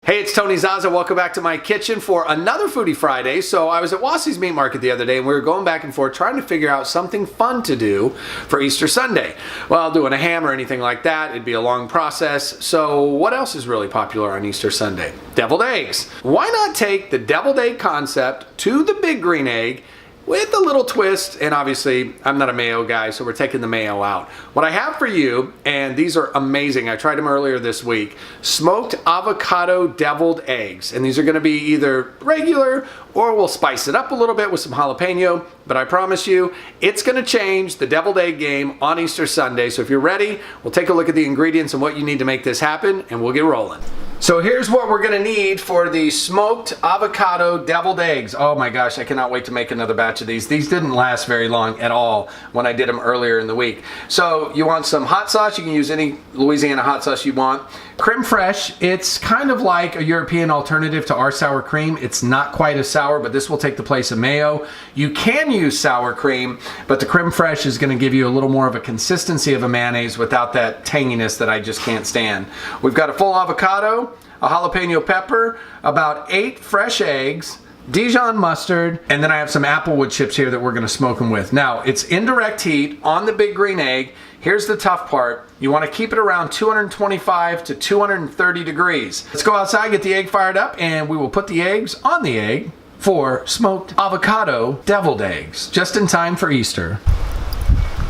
Hey, it's Tony Zaza. Welcome back to my kitchen for another Foodie Friday. So I was at Wassey's Meat Market the other day and we were going back and forth trying to figure out something fun to do for Easter Sunday. Well, doing a ham or anything like that, it'd be a long process. So what else is really popular on Easter Sunday? Deviled eggs. Why not take the deviled egg concept to the big green egg with a little twist? And obviously, I'm not a mayo guy, so we're taking the mayo out. What I have for you, and these are amazing, I tried them earlier this week, smoked avocado deviled eggs. And these are gonna be either regular or we'll spice it up a little bit with some jalapeno, but I promise you, it's gonna change the deviled egg game on Easter Sunday. So if you're ready, we'll take a look at the ingredients and what you need to make this happen, and we'll get rolling. So here's what we're gonna need for the smoked avocado deviled eggs. Oh my gosh, I cannot wait to make another batch of these. These didn't last very long at all when I did them earlier in the week. So you want some hot sauce. You can use any Louisiana hot sauce you want. Creme fraiche, it's kind of like a European alternative to our sour cream. It's not quite as sour, but this will take the place of mayo. You can use sour cream, but the creme fraiche is gonna give you a little more of a consistency of a mayonnaise without that tanginess that I just can't stand. We've got a full avocado, a jalapeno pepper, about 8 fresh eggs, Dijon mustard, and then I have some applewood chips here that we're gonna smoke them with. Now, it's indirect heat on the big green egg. Here's the tough part. You wanna keep it around 225 to 230 degrees. Let's go outside, get the egg fired up, and we will put the eggs on the egg for smoked avocado deviled eggs, just in time for Easter.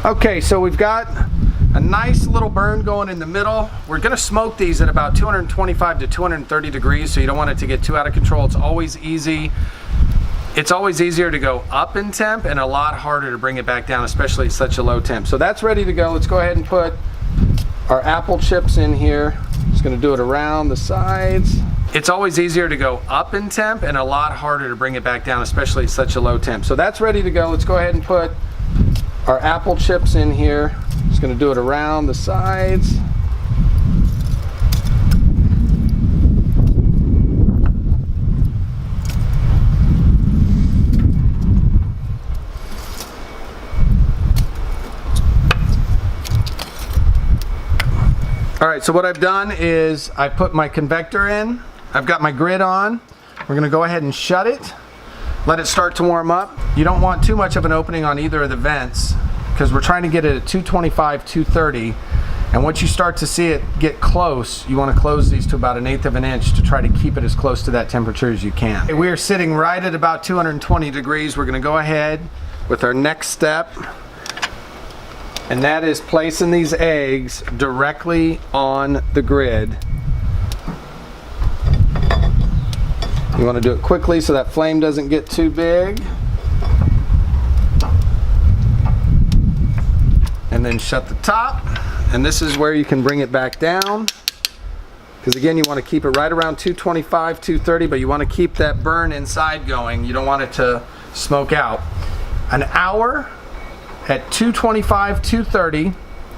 Okay, so we've got a nice little burn going in the middle. We're gonna smoke these at about 225 to 230 degrees, so you don't want it to get too out of control. It's always easier to go up in temp and a lot harder to bring it back down, especially at such a low temp. So that's ready to go. Let's go ahead and put our apple chips in here. Just gonna do it around the sides. It's always easier to go up in temp and a lot harder to bring it back down, especially at such a low temp. So that's ready to go. Let's go ahead and put our apple chips in here. Just gonna do it around the sides. All right, so what I've done is I put my convector in. I've got my grid on. We're gonna go ahead and shut it. Let it start to warm up. You don't want too much of an opening on either of the vents because we're trying to get it at 225, 230. And once you start to see it get close, you want to close these to about 1/8 of an inch to try to keep it as close to that temperature as you can. Okay, we are sitting right at about 220 degrees. We're going to go ahead with our next step. And that is placing these eggs directly on the grid. You want to do it quickly so that flame doesn't get too big. And then shut the top. And this is where you can bring it back down. Because again, you want to keep it right around 225, 230, but you want to keep that burn inside going. You don't want it to smoke out. An hour at 225, 230,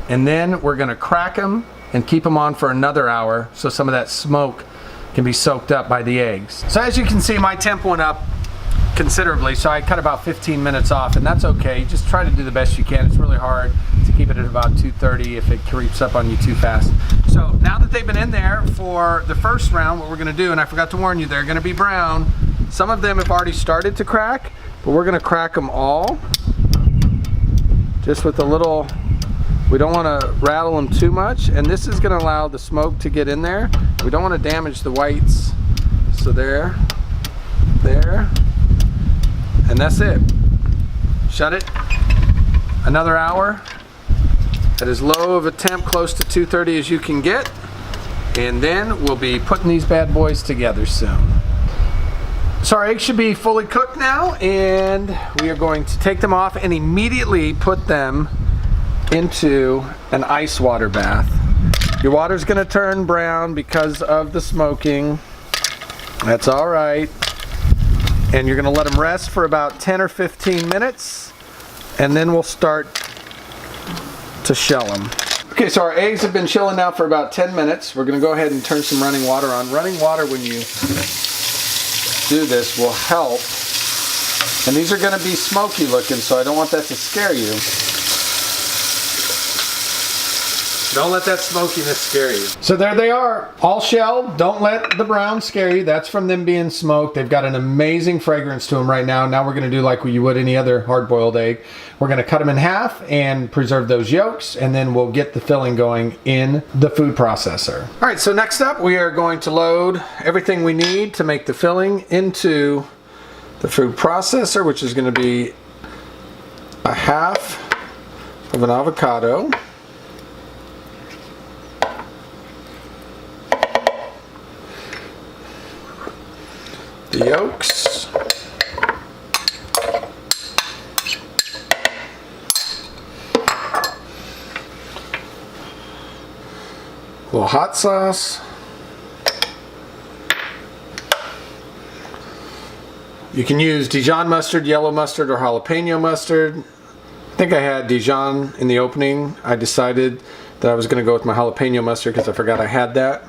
and then we're going to crack them and keep them on for another hour so some of that smoke can be soaked up by the eggs. So as you can see, my temp went up considerably, so I cut about 15 minutes off, and that's okay. Just try to do the best you can. It's really hard to keep it at about 230 if it creeps up on you too fast. So now that they've been in there for the first round, what we're gonna do, and I forgot to warn you, they're gonna be brown. Some of them have already started to crack, but we're gonna crack them all. Just with a little, we don't wanna rattle them too much, and this is gonna allow the smoke to get in there. We don't wanna damage the whites. So there, and that's it. Shut it. Another hour at as low of a temp, close to 230 as you can get. And then we'll be putting these bad boys together soon. So our eggs should be fully cooked now, and we are going to take them off and immediately put them into an ice water bath. Your water's gonna turn brown because of the smoking. That's all right. And you're gonna let them rest for about 10 or 15 minutes, and then we'll start to shell them. Okay, so our eggs have been chilling now for about 10 minutes. We're gonna go ahead and turn some running water on. Running water, when you do this, will help. And these are gonna be smoky looking, so I don't want that to scare you. Don't let that smokiness scare you. So there they are, all shelled. Don't let the brown scare you. That's from them being smoked. They've got an amazing fragrance to them right now. Now we're gonna do like you would any other hard-boiled egg. We're gonna cut them in half and preserve those yolks, and then we'll get the filling going in the food processor. All right, so next up we are going to load everything we need to make the filling into the food processor, which is gonna be a half of an avocado, the yolks, a little hot sauce, you can use Dijon mustard, yellow mustard, or jalapeno mustard. I think I had Dijon in the opening. I decided that I was going to go with my jalapeno mustard because I forgot I had that.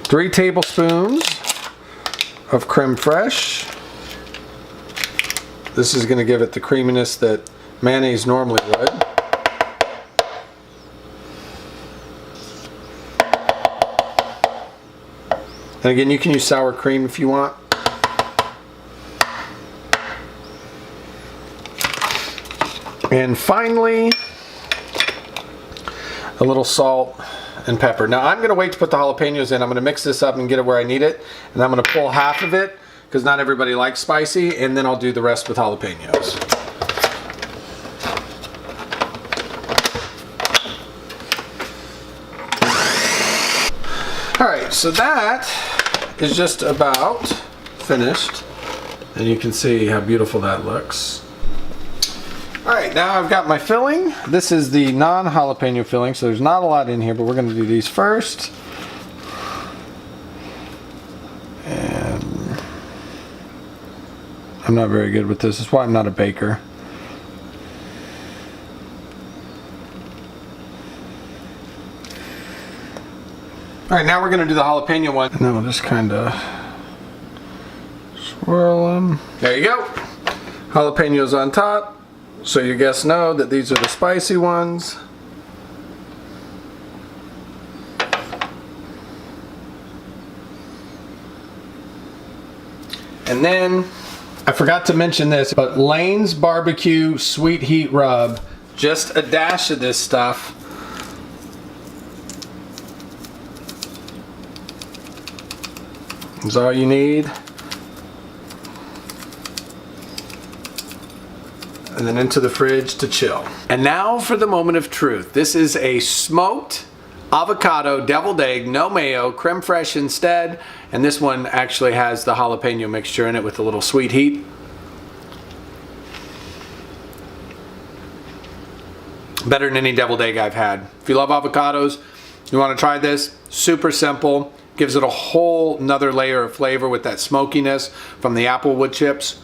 3 tablespoons of creme fraiche. This is going to give it the creaminess that mayonnaise normally would. And again, you can use sour cream if you want. And finally, a little salt and pepper. Now I'm going to wait to put the jalapenos in. I'm going to mix this up and get it where I need it. And I'm going to pull half of it because not everybody likes spicy. And then I'll do the rest with jalapenos. Alright, so that is just about finished. And you can see how beautiful that looks. Alright, now I've got my filling. This is the non-jalapeno filling, so there's not a lot in here, but we're going to do these first. And I'm not very good with this. That's why I'm not a baker. Alright, now we're going to do the jalapeno one. And then we'll just kind of swirl them. There you go. Jalapenos on top. So you guys know that these are the spicy ones. And then, I forgot to mention this, but Lane's Barbecue Sweet Heat Rub. Just a dash of this stuff. Is all you need. And then into the fridge to chill. And now for the moment of truth. This is a smoked avocado deviled egg, no mayo, creme fraiche instead. And this one actually has the jalapeno mixture in it with a little sweet heat. Better than any deviled egg I've had. If you love avocados, you want to try this. Super simple. Gives it a whole nother layer of flavor with that smokiness from the apple wood chips.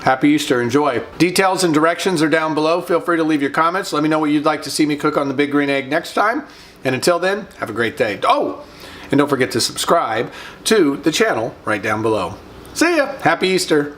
Happy Easter, enjoy. Details and directions are down below. Feel free to leave your comments. Let me know what you'd like to see me cook on the Big Green Egg next time. And until then, have a great day. Oh, and don't forget to subscribe to the channel right down below. See ya, happy Easter.